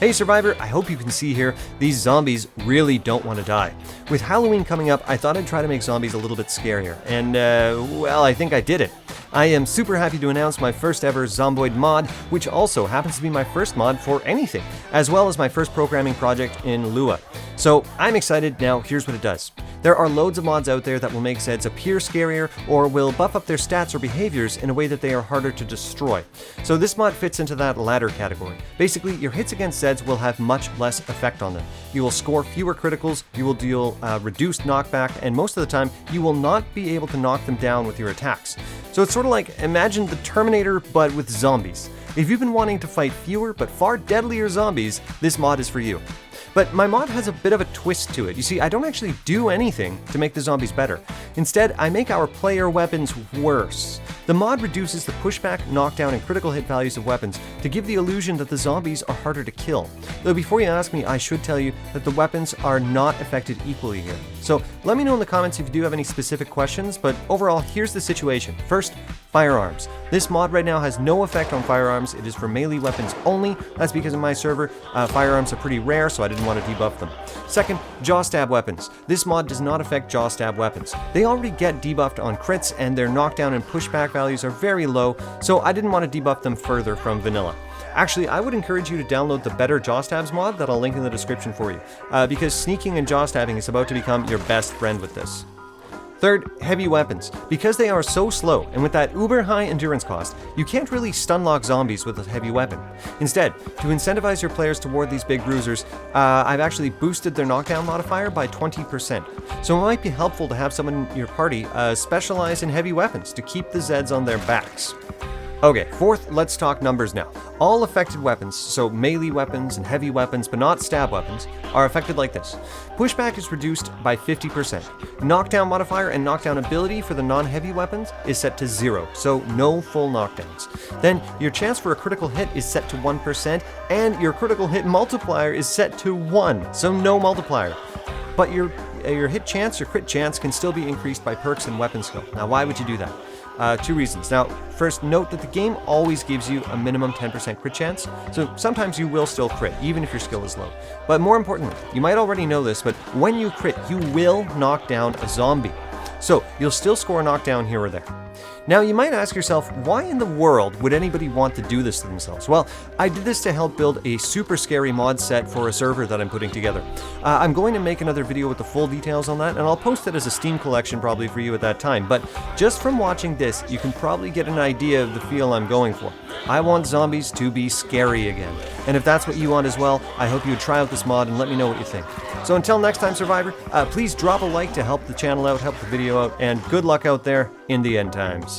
Hey Survivor, I hope you can see here, these zombies really don't want to die. With Halloween coming up, I thought I'd try to make zombies a little bit scarier, and well, I think I did it. I am super happy to announce my first ever zomboid mod, which also happens to be my first mod for anything, as well as my first programming project in Lua. So I'm excited. Now here's what it does. There are loads of mods out there that will make Zeds appear scarier or will buff up their stats or behaviors in a way that they are harder to destroy. So this mod fits into that latter category. Basically, your hits against Zeds will have much less effect on them. You will score fewer criticals, you will deal reduced knockback, and most of the time, you will not be able to knock them down with your attacks. So it's sort of like, imagine the Terminator, but with zombies. If you've been wanting to fight fewer but far deadlier zombies, this mod is for you. But my mod has a bit of a twist to it. You see, I don't actually do anything to make the zombies better. Instead, I make our player weapons worse. The mod reduces the pushback, knockdown, and critical hit values of weapons to give the illusion that the zombies are harder to kill. Though before you ask me, I should tell you that the weapons are not affected equally here. So let me know in the comments if you do have any specific questions, but overall, here's the situation. First, firearms. This mod right now has no effect on firearms. It is for melee weapons only. That's because in my server, firearms are pretty rare, so I didn't want to debuff them. Second, jaw stab weapons. This mod does not affect jaw stab weapons. They already get debuffed on crits, and their knockdown and pushback values are very low, so I didn't want to debuff them further from vanilla. Actually, I would encourage you to download the Better Jaw Stabs mod that I'll link in the description for you, because sneaking and jaw stabbing is about to become your best friend with this. Third, heavy weapons. Because they are so slow, and with that uber high endurance cost, you can't really stun lock zombies with a heavy weapon. Instead, to incentivize your players toward these big bruisers, I've actually boosted their knockdown modifier by 20%. So it might be helpful to have someone in your party specialize in heavy weapons to keep the Zeds on their backs. Okay, fourth, let's talk numbers now. All affected weapons, so melee weapons and heavy weapons, but not stab weapons, are affected like this. Pushback is reduced by 50%. Knockdown modifier and knockdown ability for the non-heavy weapons is set to 0, so no full knockdowns. Then your chance for a critical hit is set to 1%, and your critical hit multiplier is set to 1, so no multiplier. But your hit chance, your crit chance, can still be increased by perks and weapon skill. Now, why would you do that? Two reasons. Now, first, note that the game always gives you a minimum 10% crit chance, so sometimes you will still crit, even if your skill is low. But more importantly, you might already know this, but when you crit, you will knock down a zombie. So, you'll still score a knockdown here or there. Now, you might ask yourself, why in the world would anybody want to do this to themselves? Well, I did this to help build a super scary mod set for a server that I'm putting together. I'm going to make another video with the full details on that, and I'll post it as a Steam collection probably for you at that time. But just from watching this, you can probably get an idea of the feel I'm going for. I want zombies to be scary again. And if that's what you want as well, I hope you would try out this mod and let me know what you think. So until next time, Survivor, please drop a like to help the channel out, help the video out, and good luck out there in the end times.